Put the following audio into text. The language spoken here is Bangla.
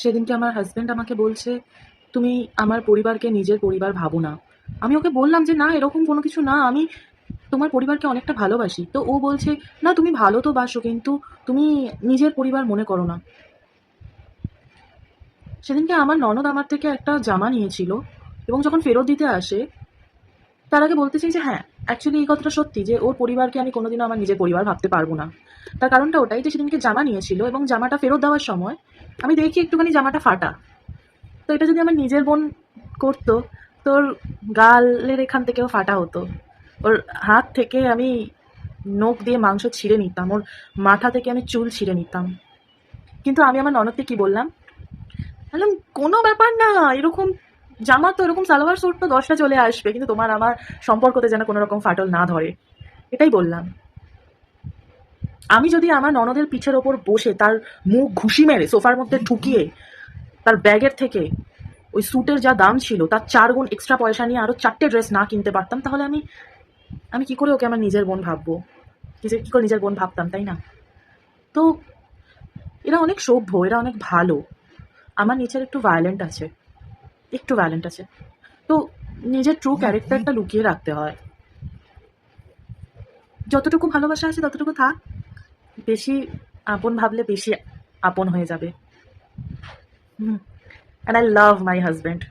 সেদিনকে আমার হাজবেন্ড আমাকে বলছে, তুমি আমার পরিবারকে নিজের পরিবার ভাবো না। আমি ওকে বললাম যে না, এরকম কোনো কিছু না, আমি তোমার পরিবারকে অনেকটা ভালোবাসি। তো ও বলছে, না তুমি ভালো তো বাসো, কিন্তু তুমি নিজের পরিবার মনে করো না। সেদিনকে আমার ননদ আমার থেকে একটা জামা নিয়েছিল, এবং যখন ফেরত দিতে আসে তার আগে বলতে চাই যে হ্যাঁ, অ্যাকচুয়ালি এই কথাটা সত্যি যে ওর পরিবারকে আমি কোনোদিনও আমার নিজের পরিবার ভাবতে পারবো না। তার কারণটা ওটাই যে সেদিনকে জামা নিয়েছিল, এবং জামাটা ফেরত দেওয়ার সময় আমি দেখি একটুখানি জামাটা ফাটা। তো এটা যদি আমার নিজের বোন করতো, তোর গালের এখান থেকেও ফাটা হতো। ওর হাত থেকে আমি নখ দিয়ে মাংস ছিঁড়ে নিতাম, ওর মাথা থেকে আমি চুল ছিঁড়ে নিতাম। কিন্তু আমি আমার ননদকে কি বললাম, বললাম কোনো ব্যাপার না, এরকম জামা তো, এরকম সালোয়ার স্যুট তো 10টা চলে আসবে, কিন্তু তোমার আমার সম্পর্কতে যেন কোনো রকম ফাটল না ধরে, এটাই বললাম। আমি যদি আমার ননদের পিঠের ওপর বসে তার মুখ ঘুষি মেরে সোফার মধ্যে ঢুকিয়ে তার ব্যাগের থেকে ওই স্যুটের যা দাম ছিল তার 4 গুণ এক্সট্রা পয়সা নিয়ে আরো 4টে ড্রেস না কিনতে পারতাম, তাহলে আমি আমি কি করে ওকে আমার নিজের বোন ভাববো, কি করে নিজের বোন ভাবতাম, তাই না? তো এরা অনেক সভ্য, এরা অনেক ভালো। আমার নেচার একটু ভায়োলেন্ট আছে, একটু ভায়োলেন্ট আছে। তো নিজের ট্রু ক্যারেক্টারটা লুকিয়ে রাখতে হয়। যতটুকু ভালোবাসা আছে ততটুকু থাক, বেশি আপন ভাবলে বেশি আপন হয়ে যাবে। Hmm. And I love my husband.